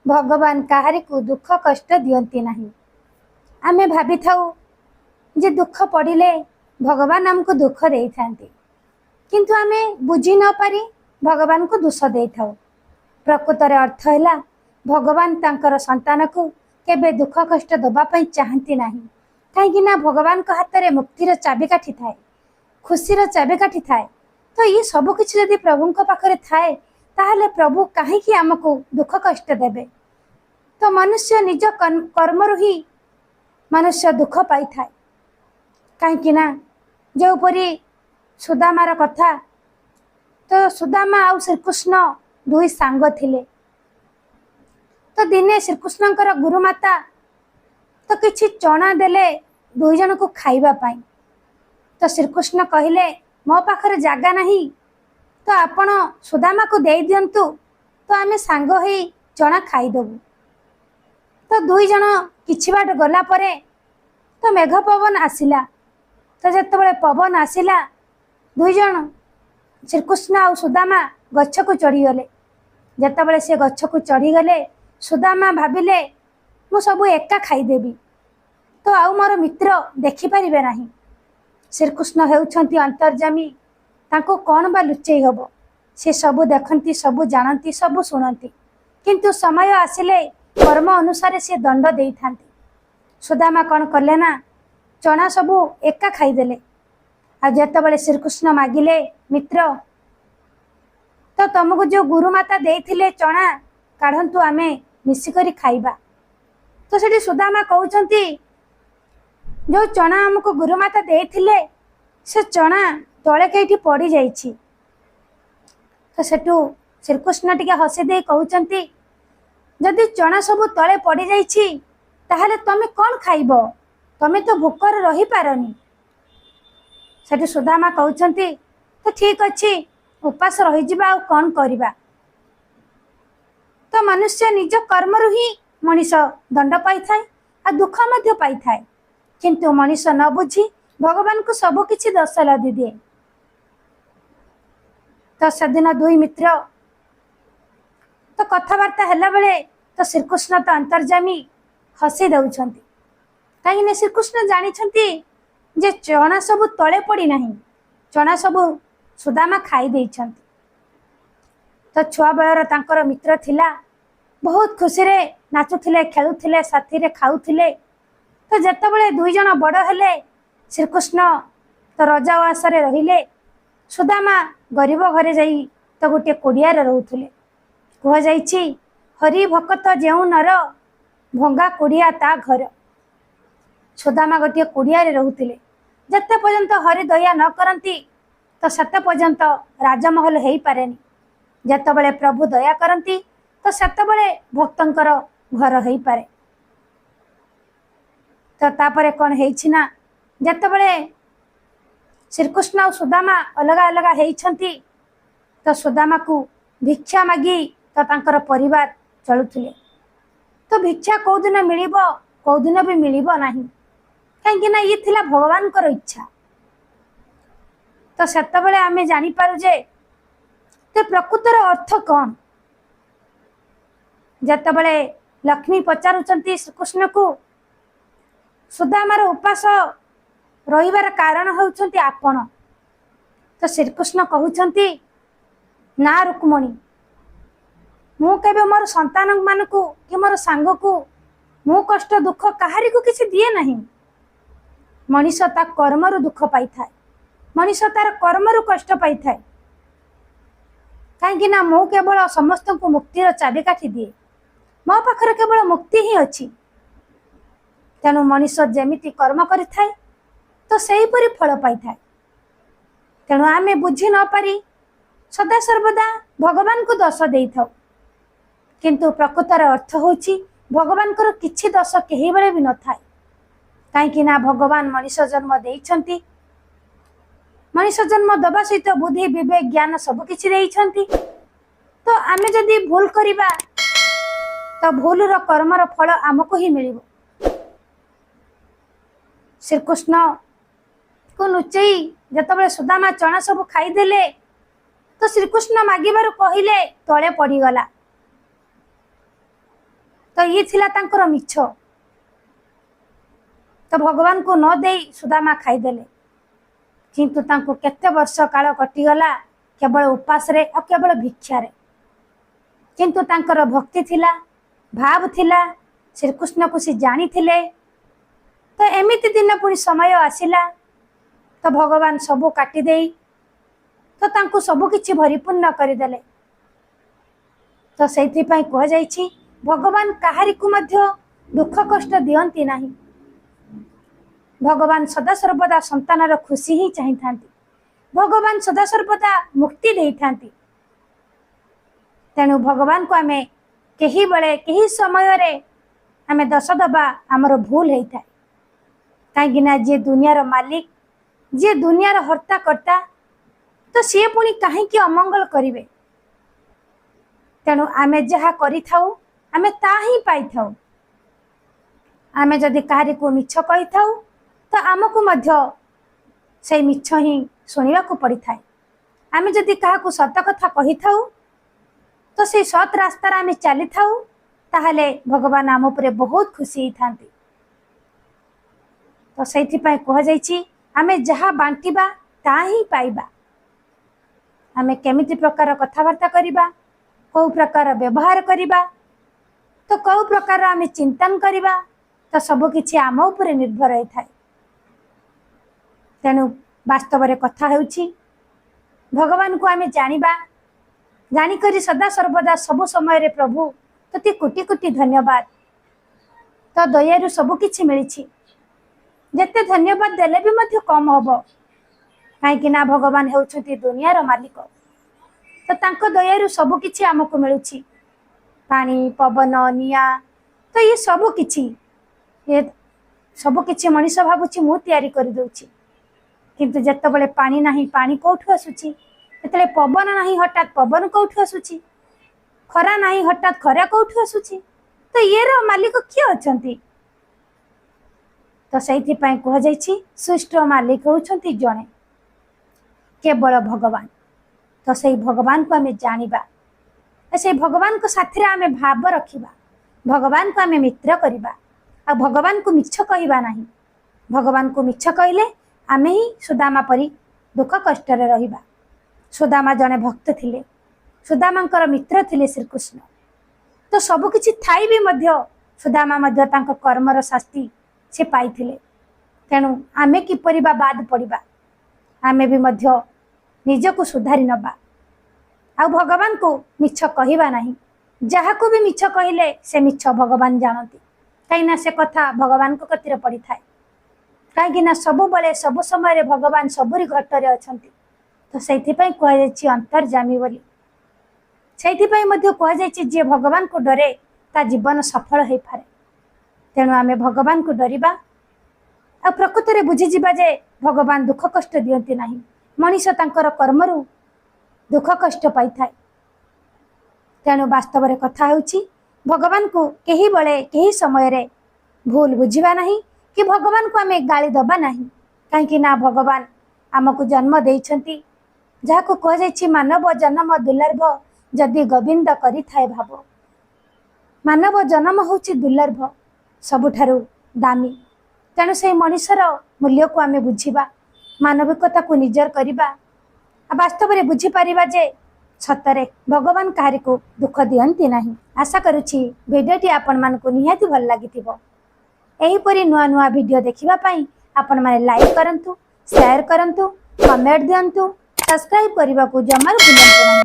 भगवान काहारी को दुख कष्ट दियंती नहीं। आमे भाभी थाउ जे दुख पड़िले भगवान हमको दुख दे थांती, किंतु आमे बुझी न पारी भगवान को दोष दे थाउ। प्रकृतर अर्थ है भगवान तांकर संतान को केबे दुख कष्ट दबा पई चाहती नहीं, कहीं ना भगवान को हाथ में मुक्तिर चाबिकाठी थाए, खुशीर चाबिकाठी थाए। तो ये सब किछि यदि प्रभु पाखरे थाए ताहले प्रभु कहीं आमको दुख कष्ट देबे। तो मनुष्य निज कर्मरु ही मनुष्य दुख पाई थाए, कहीं ना जो परी सुदामार कथा, तो सुदामा आउ श्रीकृष्ण दुई सांग थिले। तो दिने श्रीकृष्णकर गुरुमाता तो किछि चना देले दुई जन को खाइबा पाई। तो श्रीकृष्ण कहले मो पाखरे जागा नहीं, तो आपण सुदामा को दे दियंतु, तो आमे सांग होई चना खाइदेबु। तो दुई जन किछि बाट गला परे तो मेघ पवन आसिला। तो जेतेबेले पवन आसिला दुई जन श्रीकृष्ण आ सुदामा गछ को चढ़ी गले। जेतेबेले से गछ को चढ़ी गले सुदामा भाविले मु सबु एका खाइदेबी, तो आउ मोर मित्र देखिपारे नहीं। श्रीकृष्ण हेउछंती अंतर्जामी, तांको कौन बा लुचेई हबो, से सबु देखंती, सबु जानती, सबु शुणती, किंतु समय आसिले कर्म अनुसार से दंड देई थांती। सुदामा कौन कले ना चना सबु एका खाइदेले। आ जेतेबेले श्रीकृष्ण मागिले मित्र तो तुमको जो गुरुमाता देइथिले चना काढ़ंतु आमे मिसिकरी खाइबा। तो सेठी सुदामा कहउचंती जो चना हमको गुरुमाता देइथिले से चना तले कईठी पड़ी जाइछि। तो सेठू श्रीकृष्ण टिके हसी दे कहउचंती जदि चना सब तले पड़ी जाइछि ताहले तमे कौन खाइबो, तमे तो भूकर रही पारनी। सेठी सुदामा कहउचंती तो ठीक अछि उपास रही जिबा आ कौन करिबा। तो मनुष्य निज कर्मरु ही मनीष दंड पाई थाए आ दुख मध्य पाई थाए, किंतु मनीष न बुझी भगवान को सब किछि दोष लदी दिए। तो सेदिन दुई मित्र तो कथबार्ता हेला बेले तो श्रीकृष्ण तो अंतर्जामी हसी दउछंती, कहीं श्रीकृष्ण जानिछंती जे चना सब तले पड़ी नहीं, चना सब सुदामा खाई देइछंती। तो छुआ बेलर तांकर मित्र थिला, बहुत खुशी रे नाचुथिले, खेलुथिले, साथी रे खाउथिले। तो जेतेबेले दुई जन बड़ हेले श्रीकृष्ण तो रजा उआसरे रहिले, सुदामा गरीब घरे जाई तो गोटे कोडिया रे रहउथिले। कह जाइछि हरि भक्त जेउ नर भंगा कोडिया ता घर। सुदामा गोटे कोडिया रे रहउथिले। जते पर्यंत हरि दया न करंती तो सत पर्यंत राजमहल हेई पारेनी। जेतेबेले प्रभु दया करंती तो सेतेबेले भक्तंकर घर हेई पारे। तो तापरे कौन हेइछि ना जेतेबेले श्रीकृष्ण और सुदामा अलगा अलगा हेइछंती तो सुदामा को भिक्षा मागी तो तांकर परिवार चलुथिले। तो भिक्षा कौ दिन मिलिबो कौ दिन भी मिलिबो नाही, कहीं ना ये थिला भगवान कर इच्छा। तो सेतेबेले आमे जानि पारु जे तो प्रकृतर अर्थ कौन। जेतेबेले लक्ष्मी पचारुचंती श्रीकृष्ण को सुदामार उपास रहिबार कारण होउछंती आपण। तो श्रीकृष्ण कहउछंती ना रुक्मणी, मु केबे मोर संतान मान को कि मोर सांग को मु कष्ट दुख काहारी को किछि दिए नहीं। मनीष ता कर्मरु दुख पाई थाए, मनीष तार कर्मरु कष्ट पाई थाए, कहीं ना मु केवल समस्त को मुक्तिर चाबिकाठी दिए, मो पाखरे केवल मुक्ति ही अच्छी। तेणु मनीष जेमिति कर्म करि थाए तो सही परि फल पाई थाए। तेणु आमे बुझी न पारी सदा सर्वदा भगवान को दोष देई थाउ, किंतु प्रकृतर अर्थ होची भगवान को किछि दोष केही बेले भी न थाए। कहीं ना भगवान मनीष जन्म देइछंती, मनीष जन्म दबा सहित बुद्धि विवेक ज्ञान सब किछि देइछंती। तो आमे जदि भूल करिबा तो भूलर कर्मर फल आमको ही मिलिबो। श्रीकृष्ण को लुचेई जेतेबेले सुदामा चना सब खाईदेले तो श्रीकृष्ण मागिबार कहले तले पड़ीगला। तो ये थिला तांकर मिछ। तो भगवान को न दे सुदामा खाईदेले, किंतु तांको केते वर्ष काल कटिगला केवल उपास रे और केवल भिक्षा रे। किंतु तांकर भक्ति थिला, भाव थिला, श्री कृष्ण को सी जानी थिले। तो एमिति दिन पुणी समय आसिला तो भगवान सबू काटी देई तो तांको सबू किछि भरिपूर्ण करदेले। तो सेथि पई कह जाइछि भगवान काहारी को मध्य दुख कष्ट दियंती नाही। भगवान सदा सर्वदा संतानर खुशी ही चाहि थांती। भगवान सदा सर्वदा मुक्ति दे थांती। तेणु भगवान को आमे केही बेले केही समय रे आमे दस दबा हमर भूल होता है। कहीं जे दुनियार मालिक, जे दुनियार हर्ता करता, तो सी पुणी कहीं अमंगल करिवे। तेणु आमे जहा करि थाउ आमे ता ही पाई थाउ। आमे जदि काहारी को मिछ कहि थाउ तो आमको मध्य से मिछ ही सुनिबा को पड़ी थाए। आमे जदि काहा को सत कथा कहि थाउ तो से सत रास्ता रे आमे चली थाउ, ताहले भगवान आम उपरे बहुत खुशी ही थांती। तो सेथि पई कह जाइछि आमे जहा बांटीबा ता ही पाइबा। आमे केमिति प्रकार कथावार्ता करिबा, कौ प्रकार व्यवहार करिबा, तो कौ प्रकार आमे चिंतन करिबा, तो सब किछि आम उपरे निर्भर होई थाए। तेणु वास्तव रे कथा हेउछि भगवान को आमे जानिबा, जानी करी सदा सर्वदा सब समय रे प्रभु तोते कोटि कोटि धन्यवाद। तो दयारु सब किछि मिलिछि। जेते धन्यवाद देले भी मध्य कम हबो, काहेकि ना भगवान हेउछथि दुनियार मालिक। तो तांको दयारु सब किछि हमको मिलुछि। पानी, पवन, निया, तो ये सब किछि मनीष भाबुछि मु तयारी करि दउछि। किंतु जेतेबेले पानी नाही, पानी कोठु आसुछि। जेतेबेले पवन नाही, हठात पवन कोठु आसुछि। खरा नाही, हठात खरा कोठु आसुछि। तो ये रो मालिक किए अछंती? तो सेथि पई कह जाइछि सृष्ट मालिक होउछंती जणे, केवल भगवान। तो सेही भगवान को आमे जानिबा, से भगवान को साथी आमे भाव रखिबा, भगवान को आमे मित्र करिबा, आ भगवान को मिछ कहिबा नाही। भगवान को मिछ कहिले आमे ही सुदामा परी दुख कष्ट रे रहिबा। सुदामा जणे भक्त थिले, सुदामांकर मित्र थिले श्री कृष्ण। तो सब किछि थाई भी मध्य सुदामा मध्य तांको कर्मर शास्ति से पाइथिले। तेणु आमे किपरि बा बाद पड़िबा, आमे भी मध्य निजको सुधारी नबा, आ भगवान को मिछ कहिबा नाही। जहा को भी मिछ कहिले से मिछ भगवान जानती, कहीं से कथा भगवान को कतिर पड़ी थाए। कहीं सब बले सब समय भगवान सबरी घटरे अछंती। तो सेथि पई कह जाइछि अंतर्जामी बोली। सेथि पई मध्य कह जाइछि जे भगवान को डरे ता जीवन सफल होई पारे। तेणु आमे भगवान को डरिबा, आ प्रकृत रे बुझी जिबा जे भगवान दुख कष्ट दियंती नाही। मनीष तांकर कर्मरु दुख कष्ट पाई थाए। तेणु वास्तव रे कथा हेउछि भगवान को केही बळे केही समय रे भूल बुझिबा नाही, कि भगवान को आमे गाली दबा नाही। काहेकि ना भगवान आमको जन्म देइछंती, जहा को कह जाइछि मानव जन्म दुर्लभ, जदि गोविंद करि थाए भाव। मानव जन्म होछि दुर्लभ, सबुठारु दामी। तेणु से मनीषर मूल्य को आमे बुझिबा, मानविकता को निजर करिबा, वास्तव रे बुझी परिबा जे सतरे भगवान काहारी को दुख दियंती नाही। आशा करुछि भिडियोटी आपण मानकु निहाती भल लागिथिबो। एही परी नुआ नुआ वीडियो देखिबा पई आपण माने लाइक करंतु, शेयर करंतु, कमेंट दियंतु, सब्सक्राइब करबा को जमार भूलंतु नहीं।